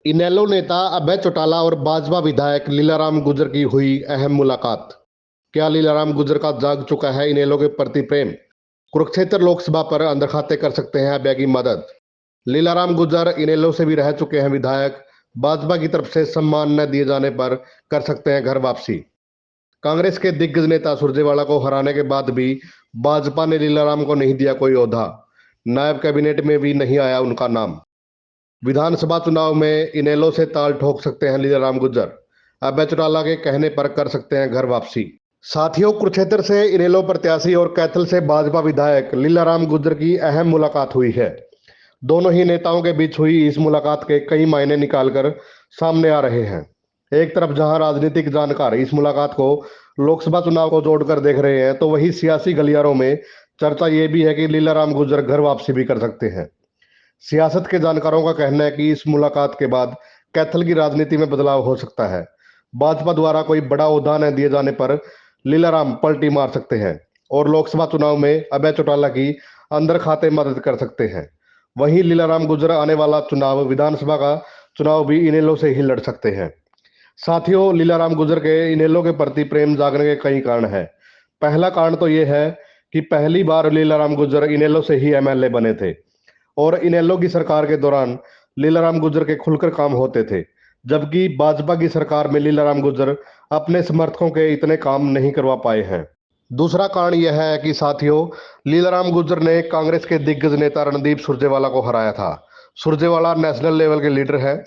इनेलो नेता अभय चौटाला और भाजपा विधायक लीलाराम गुर्जर की हुई अहम मुलाकात। क्या लीलाराम गुर्जर का जाग चुका है इनेलो के प्रति प्रेम? कुरुक्षेत्र लोकसभा पर अंदरखाते कर सकते हैं अभय की मदद। लीलाराम गुर्जर इनेलो से भी रह चुके हैं विधायक। भाजपा की तरफ से सम्मान न दिए जाने पर कर सकते हैं घर वापसी। कांग्रेस के दिग्गज नेता सुरजेवाला को हराने के बाद भी भाजपा ने लीलाराम को नहीं दिया कोई ओहदा। नायब कैबिनेट में भी नहीं आया उनका नाम। विधानसभा चुनाव में इनेलो से ताल ठोक सकते हैं लीलाराम गुर्जर। अभय चौटाला के कहने पर कर सकते हैं घर वापसी। साथियों, कुरुक्षेत्र से इनेलो प्रत्याशी और कैथल से भाजपा विधायक लीलाराम गुर्जर की अहम मुलाकात हुई है। दोनों ही नेताओं के बीच हुई इस मुलाकात के कई मायने निकालकर सामने आ रहे हैं। एक तरफ जहां राजनीतिक जानकार इस मुलाकात को लोकसभा चुनाव को जोड़कर देख रहे हैं, तो वहीं सियासी गलियारों में चर्चा ये भी है कि लीलाराम गुर्जर घर वापसी भी कर सकते हैं। सियासत के जानकारों का कहना है कि इस मुलाकात के बाद कैथल की राजनीति में बदलाव हो सकता है। भाजपा द्वारा कोई बड़ा ओहदा न दिए जाने पर लीलाराम पलटी मार सकते हैं और लोकसभा चुनाव में अभय चौटाला की अंदर खाते मदद कर सकते हैं। वहीं लीलाराम गुर्जर आने वाला चुनाव विधानसभा का चुनाव भी इनेलो से ही लड़ सकते हैं। साथियों, लीलाराम गुर्जर के इनेलो के प्रति प्रेम जागने के कई कारण हैं। पहला कारण तो यह है कि पहली बार लीलाराम गुर्जर इनेलो से ही एमएलए बने थे और इनेलो की सरकार के दौरान लीलाराम गुर्जर के खुलकर काम होते थे, जबकि भाजपा की सरकार में लीलाराम गुर्जर अपने समर्थकों के इतने काम नहीं करवा पाए हैं। दूसरा कारण यह है कि साथियों, लीलाराम गुर्जर ने कांग्रेस के दिग्गज नेता रणदीप सुरजेवाला को हराया था। सुरजेवाला नेशनल लेवल के लीडर है,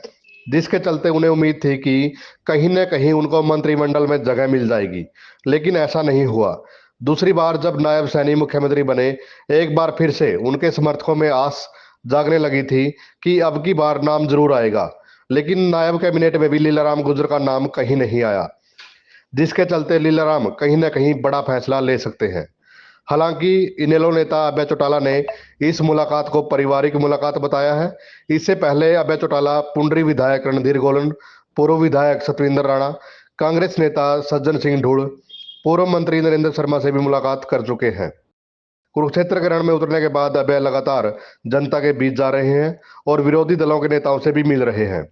जिसके चलते उन्हें उम्मीद थी कि कहीं न कहीं उनको मंत्रिमंडल में जगह मिल जाएगी, लेकिन ऐसा नहीं हुआ। दूसरी बार जब नायब सैनी मुख्यमंत्री बने, एक बार फिर से उनके समर्थकों में आस जागने लगी थी कि अब की बार नाम जरूर आएगा, लेकिन नायब कैबिनेट में भी लीलाराम गुर्जर का नाम कहीं नहीं आया, जिसके चलते लीलाराम कहीं ना कहीं बड़ा फैसला ले सकते हैं। हालांकि इनेलो नेता अभय चौटाला ने इस मुलाकात को पारिवारिक मुलाकात बताया है। इससे पहले अभय चौटाला पुंडरी विधायक रणधीर गोलन, पूर्व विधायक सतविंदर राणा, कांग्रेस नेता सज्जन सिंह ढूढ़, पूर्व मंत्री नरेंद्र शर्मा से भी मुलाकात कर चुके हैं। कुरुक्षेत्र के रण में उतरने के बाद अभय लगातार जनता के बीच जा रहे हैं और विरोधी दलों के नेताओं से भी मिल रहे हैं।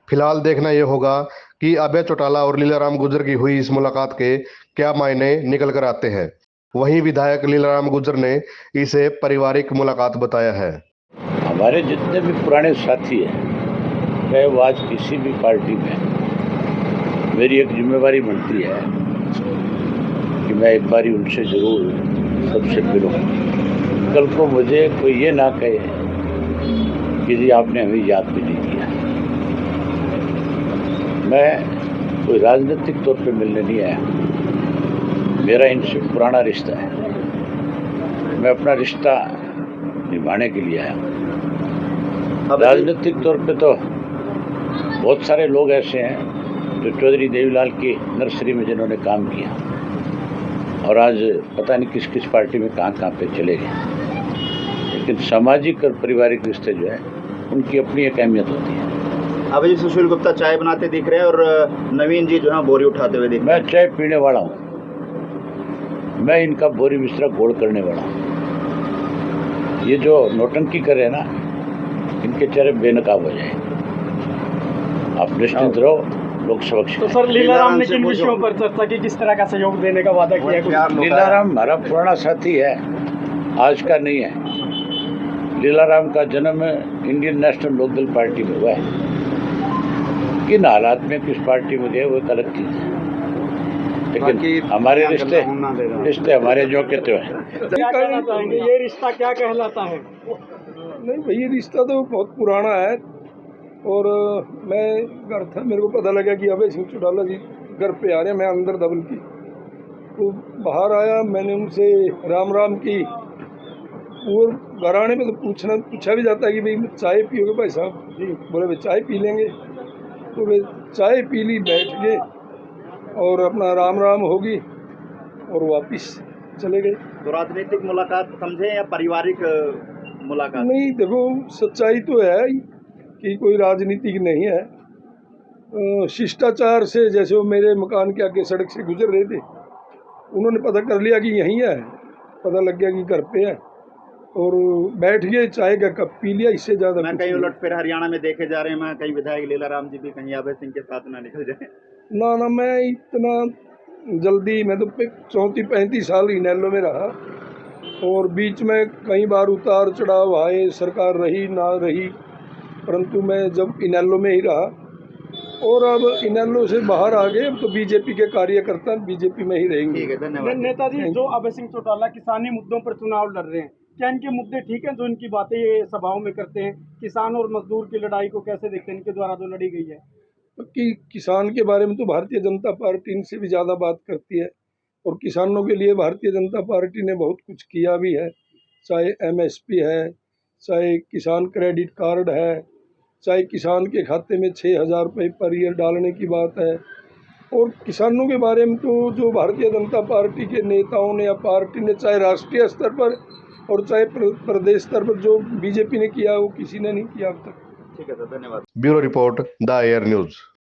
फिलहाल देखना यह होगा कि अभय चौटाला और लीलाराम गुर्जर की हुई इस मुलाकात के क्या मायने निकल कर आते हैं। वहीं विधायक लीलाराम गुर्जर ने इसे पारिवारिक मुलाकात बताया है। हमारे जितने भी पुराने साथी हैं, चाहे वो आज किसी भी पार्टी में, मेरी एक जिम्मेवारी बनती है कि मैं एक बारी उनसे जरूर सबसे मिलूं। कल को मुझे कोई ये ना कहे कि जी आपने हमें याद भी नहीं किया। मैं कोई राजनीतिक तौर पे मिलने नहीं आया, मेरा इनसे पुराना रिश्ता है। मैं अपना रिश्ता निभाने के लिए आया हूँ। राजनीतिक तौर पे तो बहुत सारे लोग ऐसे हैं जो चौधरी देवीलाल की नर्सरी में जिन्होंने काम किया और आज पता नहीं किस किस पार्टी में कहाँ पे चले गए, लेकिन सामाजिक और पारिवारिक रिश्ते जो है उनकी अपनी एक अहमियत होती है। अभी जी सुशील गुप्ता चाय बनाते दिख रहे हैं और नवीन जी जो है बोरी उठाते हुए दिख रहे हैं। मैं चाय पीने वाला हूँ, मैं इनका बोरी बिस्तरा गोल करने वाला हूँ। ये जो नौटंकी कर रहे हैं ना, इनके चेहरे बेनकाब हो जाएंगे। आप निश्चिंत रहो, लोकसभा तो सर लीलाराम ने किन विषयों पर चर्चा की, किस तरह का सहयोग देने का वादा किया? लीलाराम हमारा पुराना साथी है, आज का नहीं है। लीलाराम का जन्म इंडियन नेशनल लोकदल पार्टी में हुआ है। किन हालात में किस पार्टी में गए वो एक अलग चीज है, लेकिन हमारे रिश्ते हमारे जो कहते हैं। ये रिश्ता क्या कहलाता है? नहीं भाई, ये रिश्ता तो बहुत पुराना है और मैं घर था, मेरे को पता लगा कि अभय सिंह चौटाला जी घर पे आ रहे हैं। मैं अंदर दबल की तो बाहर आया, मैंने उनसे राम राम की और घर आने में तो पूछा भी जाता है कि भाई चाय पियोगे भाई साहब? जी। बोले भाई चाय पी लेंगे, तो वे चाय पी ली, बैठ गए और अपना राम राम होगी और वापिस चले गए। तो राजनीतिक मुलाकात समझे या पारिवारिक मुलाकात? नहीं, देखो सच्चाई तो है कि कोई राजनीतिक नहीं है। शिष्टाचार से, जैसे वो मेरे मकान के आगे सड़क से गुजर रहे थे, उन्होंने पता कर लिया कि यहीं है, पता लग गया कि घर पे है, और बैठ गए, चाय का कप पी लिया, इससे ज़्यादा मैं कुछ कहीं नहीं। उलट फिर हरियाणा में देखे जा रहे हैं, मैं कहीं विधायक लीलाराम जी भी कहीं अभय सिंह के साथ ना निकल जाए। ना ना, मैं इतना जल्दी, मैं तो 34-35 साल इनेलो में रहा और बीच में कई बार उतार चढ़ाव आए, सरकार रही ना रही, परंतु मैं जब इनेलो में ही रहा और अब इनेलो से बाहर आ गए। अब तो बीजेपी के कार्यकर्ता बीजेपी में ही रहेंगे। ठीक है, धन्यवाद। नेताजी, जो अभय सिंह चौटाला किसानी मुद्दों पर चुनाव लड़ रहे हैं, क्या इनके मुद्दे ठीक हैं जो इनकी बातें ये सभाओं में करते हैं? किसान और मजदूर की लड़ाई को कैसे देखते हैं, इनके द्वारा जो लड़ी गई है? कि किसान के बारे में तो भारतीय जनता पार्टी इनसे भी ज़्यादा बात करती है और किसानों के लिए भारतीय जनता पार्टी ने बहुत कुछ किया भी है, चाहे एमएसपी है, चाहे किसान क्रेडिट कार्ड है, चाहे किसान के खाते में 6,000 रुपये पर ईयर डालने की बात है। और किसानों के बारे में तो जो भारतीय जनता पार्टी के नेताओं ने या पार्टी ने, चाहे राष्ट्रीय स्तर पर और चाहे प्रदेश स्तर पर, जो बीजेपी ने किया वो किसी ने नहीं किया अब तक। ठीक है सर, धन्यवाद। Bureau report the air news.